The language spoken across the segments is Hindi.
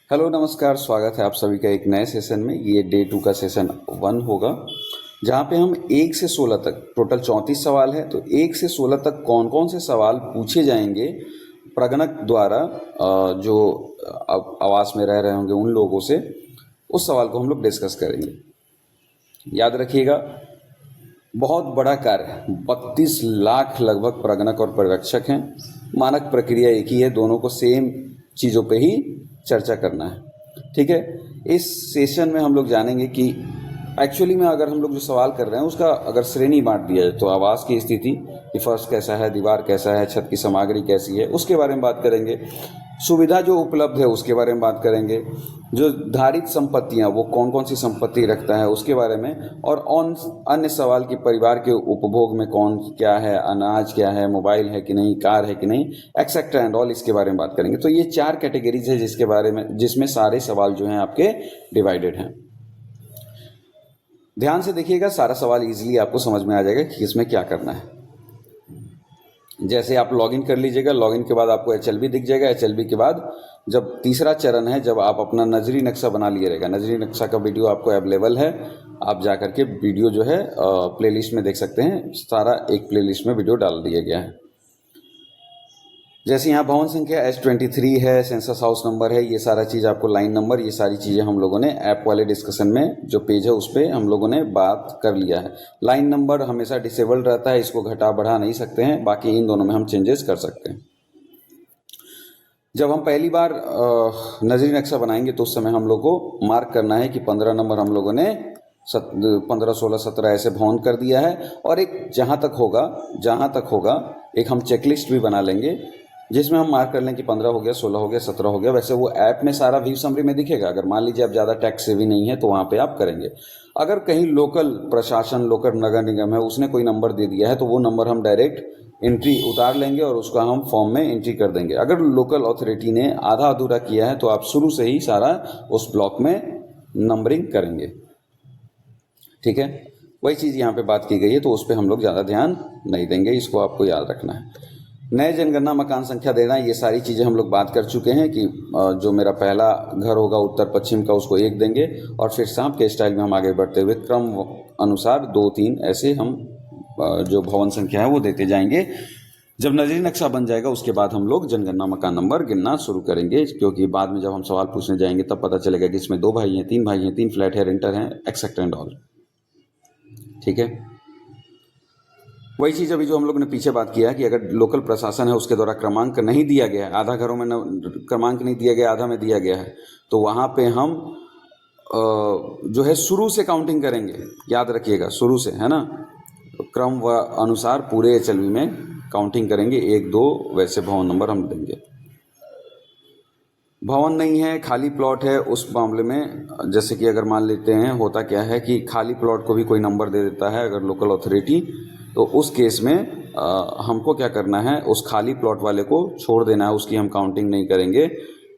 हेलो नमस्कार, स्वागत है आप सभी का एक नए सेशन में। ये डे 2 का सेशन 1 होगा, जहाँ पे हम 1 से 16 तक टोटल 34 सवाल है। तो 1 से 16 तक कौन कौन से सवाल पूछे जाएंगे प्रगणक द्वारा, जो आवास में रह रहे होंगे उन लोगों से, उस सवाल को हम लोग डिस्कस करेंगे। याद रखिएगा, बहुत बड़ा कार्य है। 32 लाख लगभग प्रगणक और पर्यवेक्षक हैं। मानक प्रक्रिया एक ही है, दोनों को सेम चीज़ों पे ही चर्चा करना है। ठीक है, इस सेशन में हम लोग जानेंगे कि एक्चुअली में अगर हम लोग जो सवाल कर रहे हैं उसका अगर श्रेणी बांट दिया जाए तो आवास की स्थिति कि फर्श कैसा है, दीवार कैसा है, छत की सामग्री कैसी है, उसके बारे में बात करेंगे। सुविधा जो उपलब्ध है उसके बारे में बात करेंगे। जो धारित संपत्तियां, वो कौन कौन सी संपत्ति रखता है उसके बारे में। और अन्य सवाल कि परिवार के उपभोग में कौन क्या है, अनाज क्या है, मोबाइल है कि नहीं, कार है कि नहीं, एक्सेट्रा एंड ऑल, इसके बारे में बात करेंगे। तो ये 4 कैटेगरीज है जिसके बारे में, जिसमें सारे सवाल जो हैं आपके डिवाइडेड हैं। ध्यान से देखिएगा, सारा सवाल इजीली आपको समझ में आ जाएगा कि इसमें क्या करना है। जैसे आप लॉगिन कर लीजिएगा, लॉगिन के बाद आपको एचएलबी दिख जाएगा। एचएलबी के बाद जब तीसरा चरण है, जब आप अपना नजरी नक्शा बना लिएगा, नजरी नक्शा का वीडियो आपको अवेलेबल है, आप जा करके वीडियो जो है प्लेलिस्ट में देख सकते हैं। सारा एक प्लेलिस्ट में वीडियो डाल दिया गया है। जैसे यहाँ भवन संख्या S23 है, सेंसस हाउस नंबर है, ये सारा चीज़ आपको, लाइन नंबर, ये सारी चीज़ें हम लोगों ने ऐप वाले डिस्कशन में जो पेज है उस पर हम लोगों ने बात कर लिया है। लाइन नंबर हमेशा डिसेबल्ड रहता है, इसको घटा बढ़ा नहीं सकते हैं, बाकी इन दोनों में हम चेंजेस कर सकते हैं। जब हम पहली बार नजरी नक्शा बनाएंगे तो उस समय हम लोग को मार्क करना है कि 15 नंबर हम लोगों ने 15, 16, 17 ऐसे भवन कर दिया है। और एक जहाँ तक होगा एक हम चेकलिस्ट भी बना लेंगे, जिसमें हम मार्क कर लें कि 15 हो गया, 16 हो गया, 17 हो गया। वैसे वो ऐप में सारा व्यू समरी में दिखेगा। अगर मान लीजिए आप ज़्यादा टैक्स सेवी नहीं है तो वहाँ पे आप करेंगे। अगर कहीं लोकल प्रशासन, लोकल नगर निगम है, उसने कोई नंबर दे दिया है तो वो नंबर हम डायरेक्ट एंट्री उतार लेंगे और उसका हम फॉर्म में एंट्री कर देंगे। अगर लोकल अथॉरिटी ने आधा अधूरा किया है तो आप शुरू से ही सारा उस ब्लॉक में नंबरिंग करेंगे। ठीक है, वही चीज़ यहाँ पे बात की गई है, तो उस पर हम लोग ज़्यादा ध्यान नहीं देंगे, इसको आपको याद रखना है। नए जनगणना मकान संख्या देना, ये सारी चीज़ें हम लोग बात कर चुके हैं कि जो मेरा पहला घर होगा उत्तर पश्चिम का, उसको 1 देंगे। और फिर सांप के स्टाइल में हम आगे बढ़ते हुए क्रम अनुसार 2, 3 ऐसे हम जो भवन संख्या है वो देते जाएंगे। जब नजरी नक्शा बन जाएगा उसके बाद हम लोग जनगणना मकान नंबर गिनना शुरू करेंगे, क्योंकि बाद में जब हम सवाल पूछने जाएंगे तब पता चलेगा कि इसमें 2 भाई हैं, 3 भाई हैं, 3 फ्लैट है, रेंटर हैं, एक्सेट्रा एंड ऑल। ठीक है, वही चीज़ अभी जो हम लोग ने पीछे बात किया है कि अगर लोकल प्रशासन है उसके द्वारा क्रमांक नहीं दिया गया है, आधा घरों में क्रमांक नहीं दिया गया, आधा में दिया गया है, तो वहाँ पे हम जो है शुरू से काउंटिंग करेंगे। याद रखिएगा, शुरू से, है ना, क्रम व अनुसार पूरे एचएलवी में काउंटिंग करेंगे। 1, 2 वैसे भवन नंबर हम देंगे। भवन नहीं है, खाली प्लॉट है, उस मामले में जैसे कि अगर मान लेते हैं, होता क्या है कि खाली प्लॉट को भी कोई नंबर दे देता है अगर लोकल अथॉरिटी, तो उस केस में हमको क्या करना है, उस खाली प्लॉट वाले को छोड़ देना है, उसकी हम काउंटिंग नहीं करेंगे।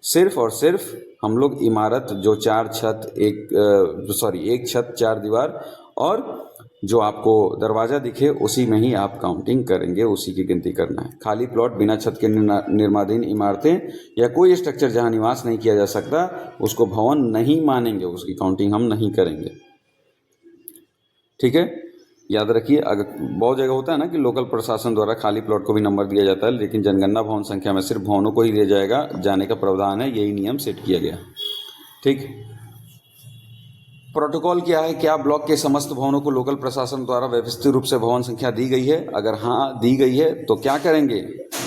सिर्फ और सिर्फ हम लोग इमारत जो 4 छत, एक छत 4 दीवार और जो आपको दरवाज़ा दिखे उसी में ही आप काउंटिंग करेंगे, उसी की गिनती करना है। खाली प्लॉट, बिना छत के निर्माणाधीन इमारतें या कोई स्ट्रक्चर जहां निवास नहीं किया जा सकता, उसको भवन नहीं मानेंगे, उसकी काउंटिंग हम नहीं करेंगे। ठीक है, याद रखिए। अगर बहुत जगह होता है ना कि लोकल प्रशासन द्वारा खाली प्लॉट को भी नंबर दिया जाता है, लेकिन जनगणना भवन संख्या में सिर्फ भवनों को ही दिया जाएगा, जाने का प्रावधान है, यही नियम सेट किया गया। ठीक, प्रोटोकॉल क्या है, क्या ब्लॉक के समस्त भवनों को लोकल प्रशासन द्वारा व्यवस्थित रूप से भवन संख्या दी गई है? अगर हाँ दी गई है तो क्या करेंगे,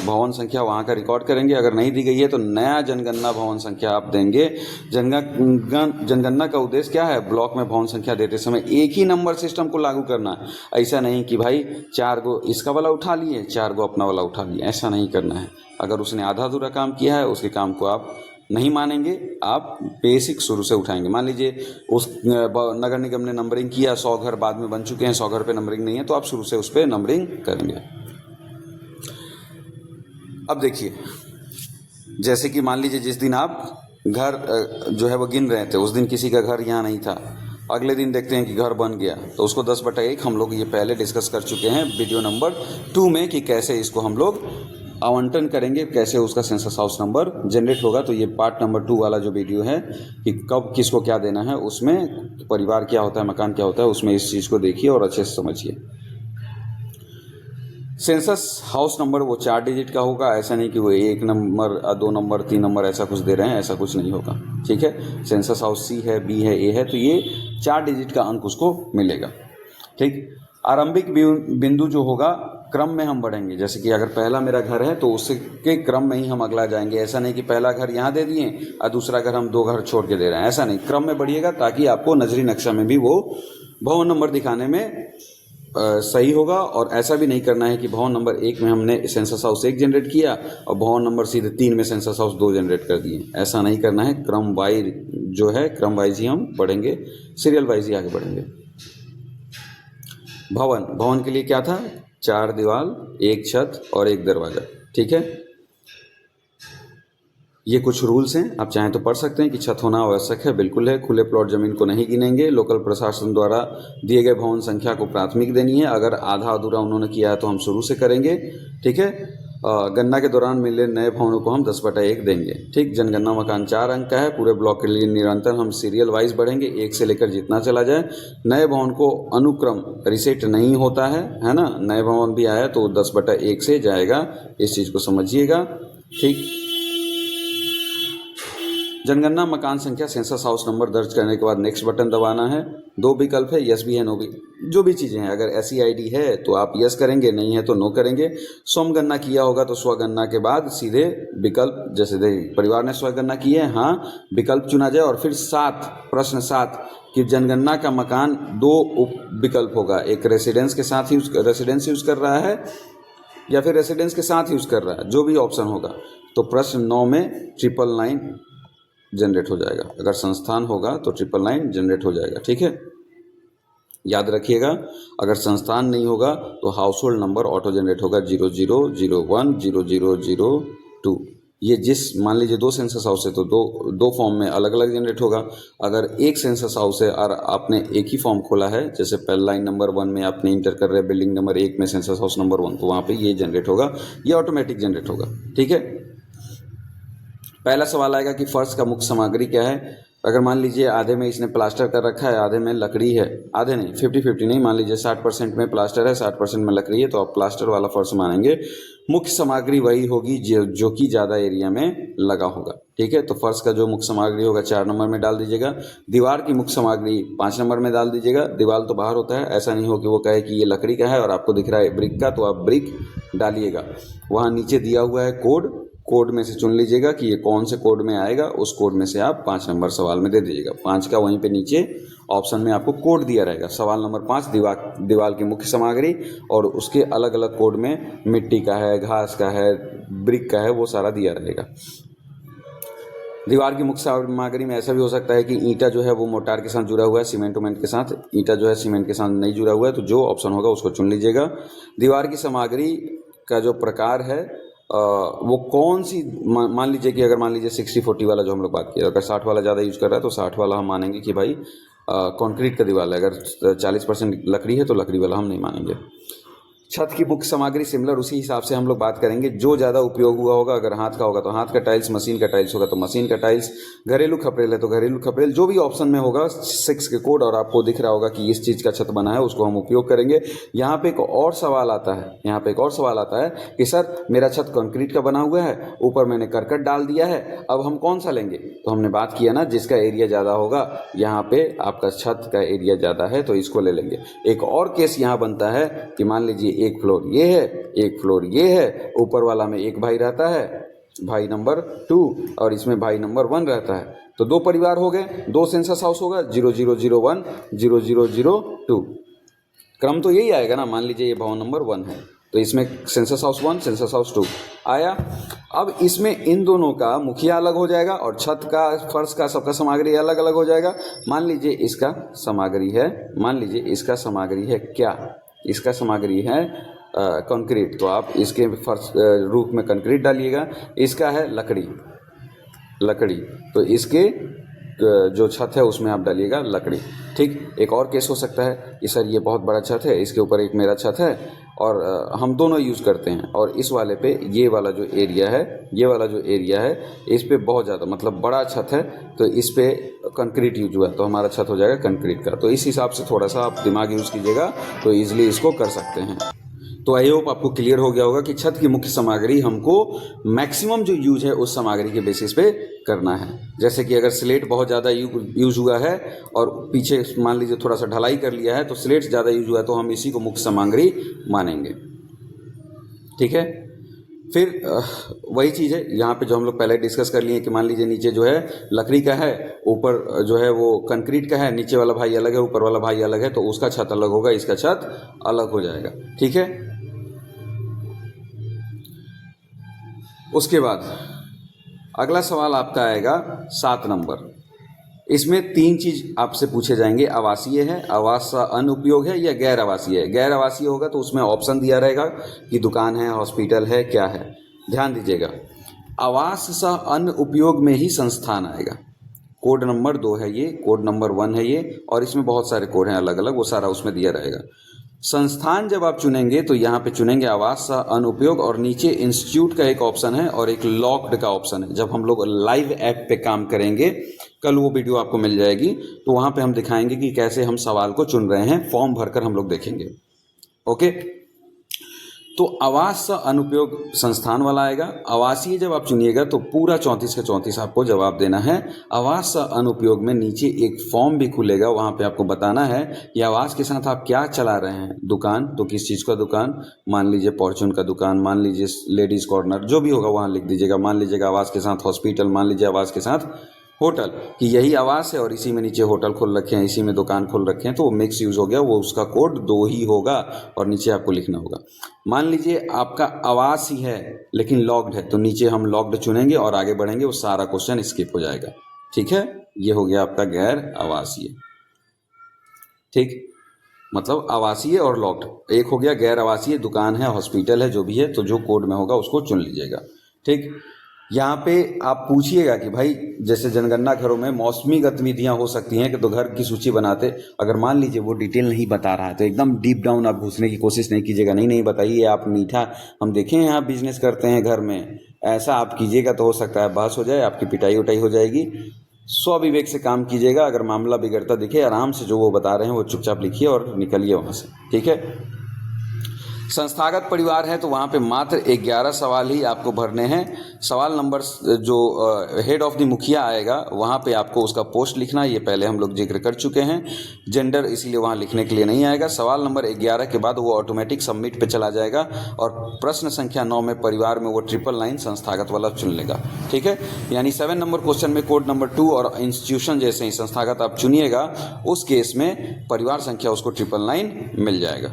भवन संख्या वहाँ का रिकॉर्ड करेंगे। अगर नहीं दी गई है तो नया जनगणना भवन संख्या आप देंगे। जनगणना का उद्देश्य क्या है, ब्लॉक में भवन संख्या देते समय एक ही नंबर सिस्टम को लागू करना है। ऐसा नहीं कि भाई 4 गो इसका वाला उठा लिए, 4 गो अपना वाला उठा लिए, ऐसा नहीं करना है। अगर उसने आधा अधूरा काम किया है उसके काम को आप नहीं मानेंगे, आप बेसिक शुरू से उठाएंगे। मान लीजिए उस नगर निगम ने नंबरिंग किया, 100 घर बाद में बन चुके हैं, 100 घर पे नंबरिंग नहीं है, तो आप शुरू से उस पर नंबरिंग करेंगे। अब देखिए, जैसे कि मान लीजिए जिस दिन आप घर जो है वो गिन रहे थे, उस दिन किसी का घर यहाँ नहीं था, अगले दिन देखते हैं कि घर बन गया, तो उसको 10/1 हम लोग ये पहले डिस्कस कर चुके हैं वीडियो नंबर 2 में कि कैसे इसको हम लोग आवंटन करेंगे, कैसे उसका सेंसस हाउस नंबर जनरेट होगा। तो ये पार्ट नंबर 2 वाला जो वीडियो है कि कब किसको क्या देना है, उसमें परिवार क्या होता है, मकान क्या होता है, उसमें इस चीज़ को देखिए और अच्छे से समझिए। सेंसस हाउस नंबर वो 4 डिजिट का होगा, ऐसा नहीं कि वो 1 नंबर 2 नंबर 3 नंबर ऐसा कुछ दे रहे हैं, ऐसा कुछ नहीं होगा। ठीक है, सेंसस हाउस सी है, बी है, ए है, तो ये 4 डिजिट का अंक उसको मिलेगा। ठीक, आरंभिक बिंदु जो होगा क्रम में हम बढ़ेंगे, जैसे कि अगर पहला मेरा घर है तो उसके क्रम में ही हम अगला जाएंगे। ऐसा नहीं कि पहला घर यहाँ दे दिए और दूसरा घर हम 2 घर छोड़ के दे रहे हैं, ऐसा नहीं, क्रम में बढ़िएगा ताकि आपको नजरी नक्शा में भी वो भवन नंबर दिखाने में सही होगा। और ऐसा भी नहीं करना है कि भवन नंबर 1 में हमने सेंसस हाउस 1 जनरेट किया और भवन नंबर सीधे 3 में सेंसस हाउस 2 जनरेट कर दिए, ऐसा नहीं करना है। क्रम वाइज जो है, क्रम वाइज ही हम बढ़ेंगे, सीरियल वाइज ही आगे बढ़ेंगे। भवन के लिए क्या था, 4 दीवार, 1 छत और 1 दरवाजा। ठीक है, ये कुछ रूल्स हैं, आप चाहें तो पढ़ सकते हैं कि छत होना आवश्यक है, बिल्कुल है। खुले प्लॉट जमीन को नहीं गिनेंगे। लोकल प्रशासन द्वारा दिए गए भवन संख्या को प्राथमिक देनी है, अगर आधा अधूरा उन्होंने किया है तो हम शुरू से करेंगे। ठीक है, गणना के दौरान मिले नए भवनों को हम 10/1 देंगे। ठीक, जनगणना मकान 4 अंक का है। पूरे ब्लॉक के लिए निरंतर हम सीरियल वाइज बढ़ेंगे, 1 से लेकर जितना चला जाए। नए भवन को अनुक्रम रिसेट नहीं होता है ना, नए भवन भी आया तो 10/1 से जाएगा, इस चीज़ को समझिएगा। ठीक, जनगणना मकान संख्या सेंसस हाउस नंबर दर्ज करने के बाद नेक्स्ट बटन दबाना है। 2 विकल्प है, यस भी है, नो भी, जो भी चीज़ें हैं। अगर SEID है तो आप यस करेंगे, नहीं है तो नो करेंगे। स्वगणना किया होगा तो स्वगणना के बाद सीधे विकल्प, जैसे परिवार ने स्वगणना की है, हाँ, विकल्प चुना जाए। और फिर 7, प्रश्न 7 कि जनगणना का मकान 2 उप विकल्प होगा, एक रेसिडेंस के साथ रेसिडेंस यूज़ कर रहा है या फिर रेसिडेंस के साथ यूज़ कर रहा है, जो भी ऑप्शन होगा। तो प्रश्न 9 में 999 जनरेट हो जाएगा। अगर संस्थान होगा तो 999 जनरेट हो जाएगा। ठीक है, याद रखिएगा। अगर संस्थान नहीं होगा तो house hold number auto generate होगा 0001 0002। ये मान लीजिए 2 सेंसस हाउस है तो दो फॉर्म में अलग अलग जनरेट होगा। अगर एक सेंसस हाउस है और आपने एक ही फॉर्म खोला है, जैसे पहला लाइन नंबर 1 में आपने इंटर कर रहे बिल्डिंग नंबर 1 में सेंसस हाउस नंबर 1, तो वहाँ पे ये जनरेट होगा, ये ऑटोमेटिक जनरेट होगा। ठीक है, पहला सवाल आएगा कि फर्श का मुख्य सामग्री क्या है। अगर मान लीजिए आधे में इसने प्लास्टर कर रखा है, आधे में लकड़ी है, आधे नहीं, 50-50 नहीं, मान लीजिए 60% में प्लास्टर है, 60% में लकड़ी है, तो आप प्लास्टर वाला फर्श मानेंगे। मुख्य सामग्री वही होगी जो कि ज़्यादा एरिया में लगा होगा। ठीक है, तो फर्श का जो मुख्य सामग्री होगा 4 नंबर में डाल दीजिएगा। दीवार की मुख्य सामग्री 5 नंबर में डाल दीजिएगा। दीवार तो बाहर होता है, ऐसा नहीं हो कि वो कहे कि ये लकड़ी का है और आपको दिख रहा है ब्रिक का, तो आप ब्रिक डालिएगा। वहाँ नीचे दिया हुआ है कोड में से चुन लीजिएगा कि ये कौन से कोड में आएगा, उस कोड में से आप 5 नंबर सवाल में दे दीजिएगा। 5 का वहीं पे नीचे ऑप्शन में आपको कोड दिया रहेगा। सवाल नंबर 5 दीवार की मुख्य सामग्री, और उसके अलग अलग कोड में मिट्टी का है, घास का है, ब्रिक का है, वो सारा दिया रहेगा। दीवार की मुख्य सामग्री में ऐसा भी हो सकता है कि ईंटा जो है वो मोर्टार के साथ जुड़ा हुआ है, सीमेंट के साथ, ईंटा जो है सीमेंट के साथ नहीं जुड़ा हुआ है, तो जो ऑप्शन होगा उसको चुन लीजिएगा। दीवार की सामग्री का जो प्रकार है वो कौन सी, मान लीजिए कि अगर मान लीजिए 60-40 वाला जो हम लोग बात किया, अगर 60 वाला ज़्यादा यूज़ कर रहा है तो 60 वाला हम मानेंगे कि भाई कंक्रीट का दीवार है। अगर 40% लकड़ी है तो लकड़ी वाला हम नहीं मानेंगे। छत की मुख्य सामग्री सिमिलर उसी हिसाब से हम लोग बात करेंगे, जो ज़्यादा उपयोग हुआ होगा। अगर हाथ का होगा तो हाथ का टाइल्स, मशीन का टाइल्स होगा तो मशीन का टाइल्स, घरेलू खपरेल है तो घरेलू खपरेल, जो भी ऑप्शन में होगा 6 के कोड और आपको दिख रहा होगा कि इस चीज़ का छत बना है, उसको हम उपयोग करेंगे। यहाँ पे एक और सवाल आता है, कि सर मेरा छत कंक्रीट का बना हुआ है, ऊपर मैंने करकट डाल दिया है, अब हम कौन सा लेंगे? तो हमने बात किया ना, जिसका एरिया ज़्यादा होगा, यहाँ पे आपका छत का एरिया ज़्यादा है तो इसको ले लेंगे। एक और केस यहाँ बनता है कि मान लीजिए एक फ्लोर ये है, एक फ्लोर ये है, ऊपर वाला में एक भाई रहता है, भाई नंबर 2, और इसमें भाई नंबर 1 रहता है, तो 2 परिवार हो गए, 2 सेंसस हाउस होगा, 0001 0002। क्रम तो यही आएगा ना। मान लीजिए ये भवन नंबर 1 है तो इसमें सेंसस हाउस 1, सेंसस हाउस 2 आया। अब इसमें इन दोनों का मुखिया अलग हो जाएगा और छत का, फर्श का, सबका सामग्री अलग अलग हो जाएगा। मान लीजिए इसका सामग्री है क्या? इसका सामग्री है कंक्रीट, तो आप इसके फर्श रूप में कंक्रीट डालिएगा। इसका है लकड़ी, तो इसके जो छत है उसमें आप डालिएगा लकड़ी। ठीक, एक और केस हो सकता है कि सर ये बहुत बड़ा छत है, इसके ऊपर एक मेरा छत है और हम दोनों यूज़ करते हैं और इस वाले पे ये वाला जो एरिया है इस पे बहुत ज़्यादा मतलब बड़ा छत है, तो इस पे कंक्रीट यूज हुआ है तो हमारा छत हो जाएगा कंक्रीट का। तो इस हिसाब से थोड़ा सा आप दिमाग यूज़ कीजिएगा तो ईजिली इसको कर सकते हैं। तो आई होप आपको क्लियर हो गया होगा कि छत की मुख्य सामग्री हमको मैक्सिमम जो यूज है उस सामग्री के बेसिस पे करना है। जैसे कि अगर स्लेट बहुत ज़्यादा यूज हुआ है और पीछे मान लीजिए थोड़ा सा ढलाई कर लिया है तो स्लेट ज़्यादा यूज हुआ है तो हम इसी को मुख्य सामग्री मानेंगे। ठीक है, फिर वही चीज़ है यहाँ पे जो हम लोग पहले डिस्कस कर लिए कि मान लीजिए नीचे जो है लकड़ी का है, ऊपर जो है वो कंक्रीट का है, नीचे वाला भाई अलग है ऊपर वाला भाई अलग है, तो उसका छत अलग होगा, इसका छत अलग हो जाएगा। ठीक है, उसके बाद अगला सवाल आपका आएगा 7 नंबर। इसमें 3 चीज आपसे पूछे जाएंगे, आवासीय है, आवास का अनुपयोग है या गैर आवासीय है। गैर आवासीय होगा तो उसमें ऑप्शन दिया रहेगा कि दुकान है, हॉस्पिटल है, क्या है। ध्यान दीजिएगा, आवास सा अन्य उपयोग में ही संस्थान आएगा। कोड नंबर 2 है ये, कोड नंबर 1 है ये, और इसमें बहुत सारे कोड हैं अलग अलग, वो सारा उसमें दिया रहेगा। संस्थान जब आप चुनेंगे तो यहाँ पे चुनेंगे आवास सा अनुपयोग और नीचे इंस्टीट्यूट का एक ऑप्शन है और एक लॉक्ड का ऑप्शन है। जब हम लोग लाइव ऐप पे काम करेंगे, कल वो वीडियो आपको मिल जाएगी, तो वहाँ पे हम दिखाएंगे कि कैसे हम सवाल को चुन रहे हैं, फॉर्म भरकर हम लोग देखेंगे। ओके, तो आवास सा अनुपयोग संस्थान वाला आएगा। आवासीय जब आप चुनिएगा तो पूरा 34 के 34 आपको जवाब देना है। आवास सा अनुपयोग में नीचे एक फॉर्म भी खुलेगा, वहाँ पे आपको बताना है कि आवास के साथ आप क्या चला रहे हैं। दुकान, तो किस चीज़ का दुकान, मान लीजिए फॉर्चून का दुकान, मान लीजिए लेडीज़ कॉर्नर, जो भी होगा वहाँ लिख दीजिएगा। मान लीजिएगा आवास के साथ हॉस्पिटल, मान लीजिए आवास के साथ होटल, कि यही आवास है और इसी में नीचे होटल खोल रखे हैं, इसी में दुकान खोल रखे हैं, तो वो मिक्स यूज़ हो गया, वो उसका कोड 2 ही होगा और नीचे आपको लिखना होगा। मान लीजिए आपका आवास ही है लेकिन लॉक्ड है, तो नीचे हम लॉक्ड चुनेंगे और आगे बढ़ेंगे, वो सारा क्वेश्चन स्किप हो जाएगा। ठीक है, ये हो गया आपका गैर आवासीय। ठीक, मतलब आवासीय और लॉक्ड एक हो गया। गैर आवासीय दुकान है, हॉस्पिटल है, जो भी है, तो जो कोड में होगा उसको चुन लीजिएगा। ठीक, यहाँ पे आप पूछिएगा कि भाई जैसे जनगणना घरों में मौसमी गतिविधियां हो सकती हैं कि तो घर की सूची बनाते, अगर मान लीजिए वो डिटेल नहीं बता रहा है तो एकदम डीप डाउन आप घुसने की कोशिश नहीं कीजिएगा। नहीं बताइए, आप मीठा, हम देखें यहाँ बिजनेस करते हैं घर में, ऐसा आप कीजिएगा तो हो सकता है बहस हो जाए, आपकी पिटाई उटाई हो जाएगी। स्वविवेक से काम कीजिएगा। अगर मामला बिगड़ता दिखे, आराम से जो वो बता रहे हैं वो चुपचाप लिखिए और निकलिए वहाँ से। ठीक है, संस्थागत परिवार है तो वहाँ पे मात्र 11 सवाल ही आपको भरने हैं। सवाल नंबर जो हेड ऑफ द मुखिया आएगा वहाँ पे आपको उसका पोस्ट लिखना, ये पहले हम लोग जिक्र कर चुके हैं। जेंडर इसीलिए वहाँ लिखने के लिए नहीं आएगा। सवाल नंबर 11 के बाद वो ऑटोमेटिक सबमिट पे चला जाएगा और प्रश्न संख्या 9 में परिवार में वो 999 संस्थागत वाला चुन लेगा। ठीक है, यानी 7 नंबर क्वेश्चन में कोड नंबर 2 और इंस्टीट्यूशन जैसे ही संस्थागत आप चुनिएगा, उस केस में परिवार संख्या उसको 999 मिल जाएगा।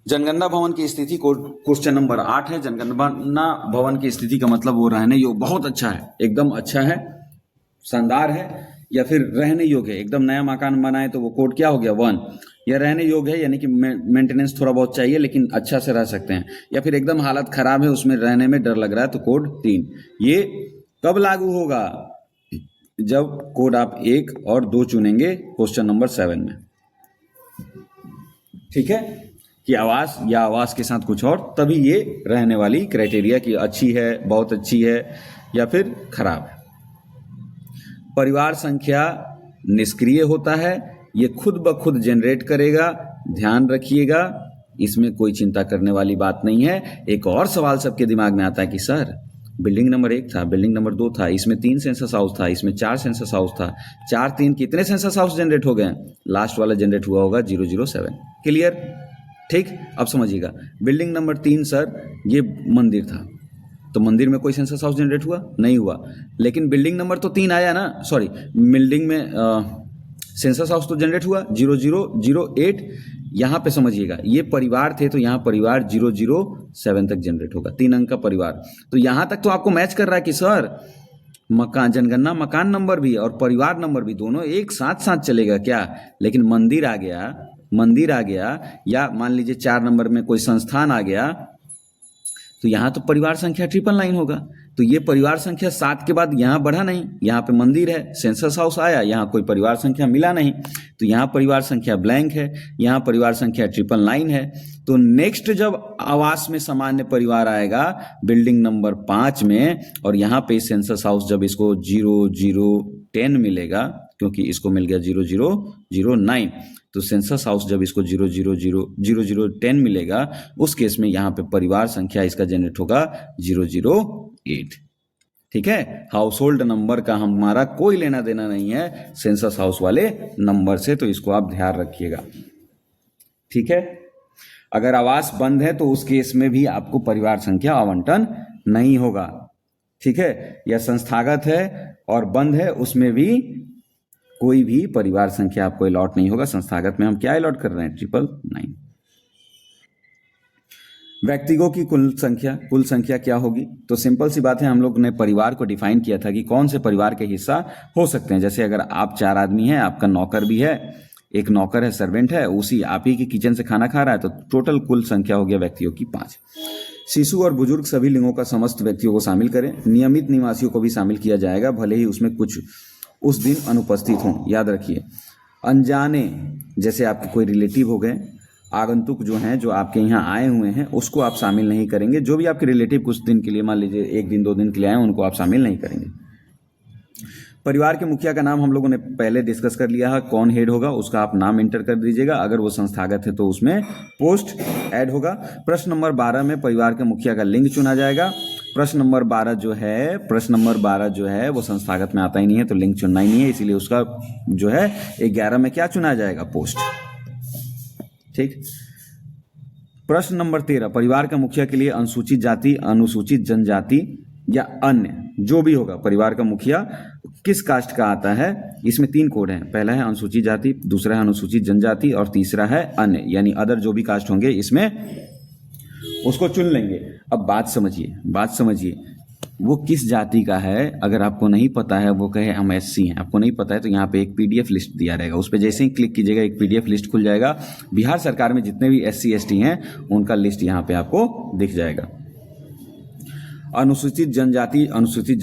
जनगणना भवन की स्थिति क्वेश्चन नंबर 8 है। जनगणना भवन की स्थिति का मतलब वो रहने योग्य, बहुत अच्छा है, एकदम अच्छा है, शानदार है, या फिर रहने योग्य है। एकदम नया मकान बनाए तो वो कोड क्या हो गया 1, या रहने योग्य है यानी कि मेंटेनेंस थोड़ा बहुत चाहिए लेकिन अच्छा से रह सकते हैं, या फिर एकदम हालत खराब है उसमें रहने में डर लग रहा है तो कोड 3। ये कब लागू होगा, जब कोड आप 1 और 2 चुनेंगे क्वेश्चन नंबर 7 में। ठीक है, कि आवास या आवास के साथ कुछ और, तभी ये रहने वाली क्राइटेरिया की अच्छी है, बहुत अच्छी है या फिर खराब है। परिवार संख्या निष्क्रिय होता है, ये खुद ब खुद जनरेट करेगा, ध्यान रखिएगा, इसमें कोई चिंता करने वाली बात नहीं है। एक और सवाल सबके दिमाग में आता है कि सर बिल्डिंग नंबर 1 था, बिल्डिंग नंबर 2 था, इसमें 3 सेंसस हाउस था, इसमें 4 सेंसस हाउस था, 4 3 कितने सेंसस हाउस जनरेट हो गए? लास्ट वाला जनरेट हुआ होगा 007। क्लियर? ठीक, अब समझिएगा। बिल्डिंग नंबर 3 सर ये मंदिर था, तो मंदिर में कोई सेंसस हाउस जनरेट हुआ? नहीं हुआ। लेकिन बिल्डिंग नंबर तो 3 आया ना, सॉरी, बिल्डिंग में सेंसस हाउस तो जनरेट हुआ 0008। यहाँ पे समझिएगा, ये परिवार थे तो यहाँ परिवार 007 तक जनरेट होगा, 3 अंक का परिवार। तो यहाँ तक तो आपको मैच कर रहा है कि सर मकान, जनगणना मकान नंबर भी और परिवार नंबर भी दोनों एक साथ साथ चलेगा क्या? लेकिन मंदिर आ गया, या मान लीजिए 4 नंबर में कोई संस्थान आ गया, तो यहाँ तो परिवार संख्या 999 होगा। तो ये परिवार संख्या 7 के बाद यहाँ बढ़ा नहीं, यहाँ पे मंदिर है, सेंसस हाउस आया, यहाँ कोई परिवार संख्या मिला नहीं, तो यहाँ परिवार संख्या ब्लैंक है, यहाँ परिवार संख्या 999 है। तो नेक्स्ट जब आवास में सामान्य परिवार आएगा बिल्डिंग नंबर 5 में, और यहाँ पे सेंसस हाउस जब इसको 0010 मिलेगा, क्योंकि इसको मिल गया 0009, तो सेंसस हाउस जब इसको 0010 मिलेगा, उस केस में यहाँ पे परिवार संख्या इसका जनरेट होगा 008। ठीक है, हाउस होल्ड नंबर का हमारा कोई लेना देना नहीं है सेंसस हाउस वाले नंबर से, तो इसको आप ध्यान रखिएगा। ठीक है, अगर आवास बंद है तो उस केस में भी आपको परिवार संख्या आवंटन नहीं होगा। ठीक है, या संस्थागत है और बंद है, उसमें भी कोई भी परिवार संख्या आपको अलॉट नहीं होगा। संस्थागत में हम क्या अलॉट कर रहे हैं? 999। व्यक्तियों की कुल संख्या क्या होगी? तो सिंपल सी बात है, हम लोग ने परिवार को डिफाइन किया था कि कौन से परिवार के हिस्सा हो सकते हैं। जैसे अगर आप 4 आदमी हैं, आपका नौकर भी है, एक नौकर है, सर्वेंट है, उसी आप ही के किचन से खाना खा रहा है, तो टोटल कुल संख्या हो गया व्यक्तियों की 5। शिशु और बुजुर्ग सभी लिंगों का समस्त व्यक्तियों को शामिल करें। नियमित निवासियों को भी शामिल किया जाएगा, भले ही उसमें कुछ उस दिन अनुपस्थित हों। याद रखिए, अनजाने जैसे आपके कोई रिलेटिव हो गए, आगंतुक जो हैं, जो आपके यहाँ आए हुए हैं, उसको आप शामिल नहीं करेंगे। जो भी आपके रिलेटिव कुछ दिन के लिए, मान लीजिए 1 दिन 2 दिन के लिए आए, उनको आप शामिल नहीं करेंगे। परिवार के मुखिया का नाम हम लोगों ने पहले डिस्कस कर लिया है, कौन हेड होगा उसका आप नाम एंटर कर दीजिएगा। अगर वो संस्थागत है तो उसमें पोस्ट ऐड होगा। प्रश्न नंबर 12 में परिवार के मुखिया का लिंग चुना जाएगा। प्रश्न नंबर 12 जो है वो संस्थागत में आता ही नहीं है, तो लिंग चुनना ही नहीं है, इसीलिए उसका जो है 11 में क्या चुना जाएगा? पोस्ट। ठीक। प्रश्न नंबर 13, परिवार का मुखिया के लिए अनुसूचित जाति, अनुसूचित जनजाति या अन्य जो भी होगा, परिवार का मुखिया किस कास्ट का आता है? इसमें 3 कोड हैं। पहला है अनुसूचित जाति, दूसरा है अनुसूचित जनजाति, और तीसरा है अन्य, यानी अदर जो भी कास्ट होंगे इसमें उसको चुन लेंगे। अब बात समझिए, वो किस जाति का है। अगर आपको नहीं पता है, वो कहे हम SC हैं, आपको नहीं पता है, तो यहाँ पे एक PDF लिस्ट दिया रहेगा, उस पर जैसे ही क्लिक कीजिएगा एक PDF लिस्ट खुल जाएगा। बिहार सरकार में जितने भी SC ST हैं उनका लिस्ट यहाँ पे आपको दिख जाएगा। अनुसूचित जाति, अनुसूचित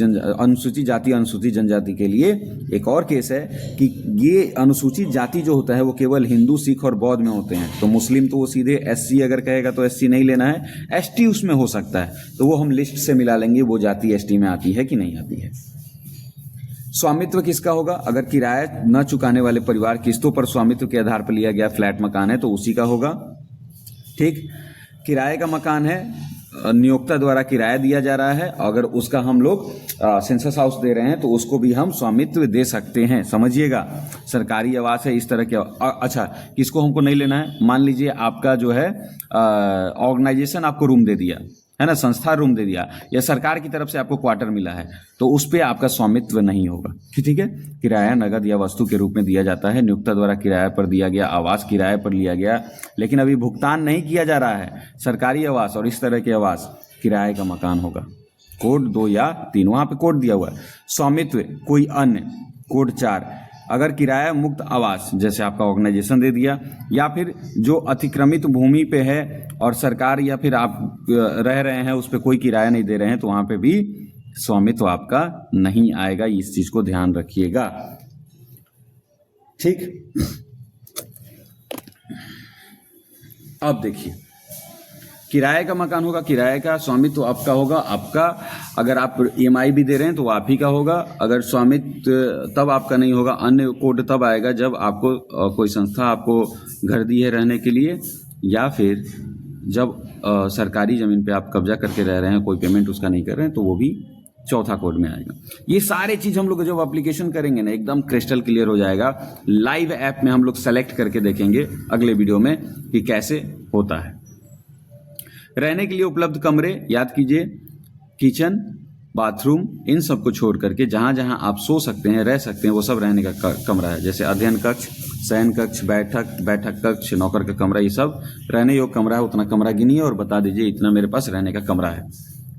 जनजाति के लिए एक और केस है कि ये अनुसूचित जाति जो होता है वो केवल हिंदू, सिख और बौद्ध में होते हैं। तो मुस्लिम तो वो सीधे SC अगर कहेगा तो SC नहीं लेना है, ST उसमें हो सकता है, तो वो हम लिस्ट से मिला लेंगे वो जाति ST में आती है कि नहीं आती है। स्वामित्व किसका होगा? अगर किराया न चुकाने वाले परिवार किस्तों पर स्वामित्व के आधार पर लिया गया फ्लैट मकान है तो उसी का होगा। ठीक। किराए का मकान है, नियोक्ता द्वारा किराया दिया जा रहा है, अगर उसका हम लोग सेंसस हाउस दे रहे हैं तो उसको भी हम स्वामित्व दे सकते हैं। समझिएगा, सरकारी आवास है, इस तरह के। अच्छा, किसको हमको नहीं लेना है? मान लीजिए आपका जो है ऑर्गेनाइजेशन आपको रूम दे दिया है ना, संस्था रूम दे दिया, या सरकार की तरफ से आपको क्वार्टर मिला है, तो उस पर आपका स्वामित्व नहीं होगा। ठीक है। किराया नगद या वस्तु के रूप में दिया जाता है, नियोक्ता द्वारा किराए पर दिया गया आवास किराए पर लिया गया, लेकिन अभी भुगतान नहीं किया जा रहा है। सरकारी आवास और इस तरह के आवास किराए का मकान होगा। कोड 2 या 3 वहाँ पे कोड दिया हुआ है। स्वामित्व कोई अन्य, कोड 4, अगर किराया मुक्त आवास जैसे आपका ऑर्गेनाइजेशन दे दिया, या फिर जो अतिक्रमित भूमि पे है और सरकार या फिर आप रह रहे हैं उस पर कोई किराया नहीं दे रहे हैं, तो वहाँ पे भी स्वामित्व आपका नहीं आएगा। इस चीज को ध्यान रखिएगा। ठीक। अब देखिए, किराए का मकान होगा, किराए का स्वामित्व आपका होगा। आपका अगर आप EMI भी दे रहे हैं तो आप ही का होगा। अगर स्वामित्व तब आपका नहीं होगा, अन्य कोड तब आएगा जब आपको कोई संस्था आपको घर दी है रहने के लिए, या फिर जब सरकारी जमीन पे आप कब्जा करके रह रहे हैं, कोई पेमेंट उसका नहीं कर रहे हैं, तो वो भी चौथा कोड में आएगा। ये सारे चीज हम लोग जब एप्लीकेशन करेंगे ना, एकदम क्रिस्टल क्लियर हो जाएगा। लाइव ऐप में हम लोग सेलेक्ट करके देखेंगे अगले वीडियो में कि कैसे होता है। रहने के लिए उपलब्ध कमरे, याद कीजिए, किचन, बाथरूम, इन सब को छोड़ करके जहां जहां आप सो सकते हैं, रह सकते हैं, वो सब रहने का कमरा है। जैसे अध्ययन कक्ष, शयन कक्ष, बैठक कक्ष, नौकर का कमरा, ये सब रहने योग्य कमरा है। उतना कमरा गिनिए और बता दीजिए इतना मेरे पास रहने का कमरा है।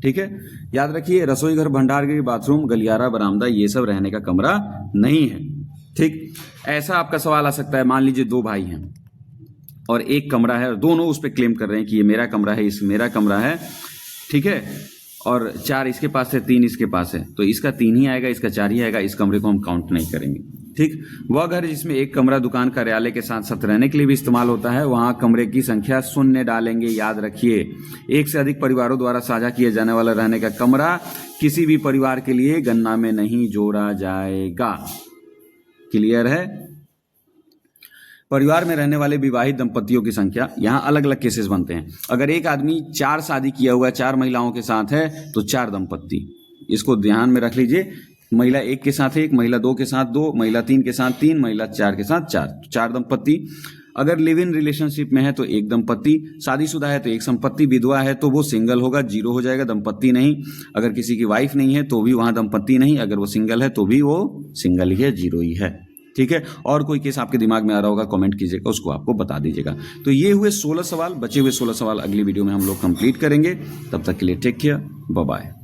ठीक है। याद रखिए, रसोई घर, भंडार गृह, बाथरूम, गलियारा, बरामदा, ये सब रहने का कमरा नहीं है। ठीक। ऐसा आपका सवाल आ सकता है, मान लीजिए 2 भाई हैं और एक कमरा है, दोनों उस पर क्लेम कर रहे हैं कि ये मेरा कमरा है, इस मेरा कमरा है। ठीक है। और 4 इसके पास है, 3 इसके पास है, तो इसका 3 ही आएगा, इसका 4 ही आएगा, इस कमरे को हम काउंट नहीं करेंगे। ठीक, वह घर जिसमें एक कमरा दुकान कार्यालय के साथ साथ रहने के लिए भी इस्तेमाल होता है, वहां कमरे की संख्या 0 डालेंगे। याद रखिए, एक से अधिक परिवारों द्वारा साझा किए जाने वाला रहने का कमरा किसी भी परिवार के लिए गणना में नहीं जोड़ा जाएगा। क्लियर है? परिवार में रहने वाले विवाहित दंपतियों की संख्या, यहां अलग अलग केसेस बनते हैं। अगर एक आदमी 4 शादी किया हुआ है, 4 महिलाओं के साथ है, तो 4 दंपत्ति, इसको ध्यान में रख लीजिए। महिला 1 के साथ 1, महिला 2 के साथ 2, महिला 3 के साथ 3, महिला 4 के साथ 4 दंपत्ति। अगर लिव इन रिलेशनशिप में है तो 1 दंपत्ति, शादीशुदा है तो 1 संपत्ति, विधवा है तो वो सिंगल होगा, 0 हो जाएगा, दंपत्ति नहीं। अगर किसी की वाइफ नहीं है तो भी वहां दंपत्ति नहीं, अगर वो सिंगल है तो भी वो सिंगल ही है, 0 ही है। ठीक है, और कोई केस आपके दिमाग में आ रहा होगा कमेंट कीजिएगा, उसको आपको बता दीजिएगा। तो ये हुए 16 सवाल, बचे हुए 16 सवाल अगली वीडियो में हम लोग कंप्लीट करेंगे। तब तक के लिए टेक केयर, बाय बाय।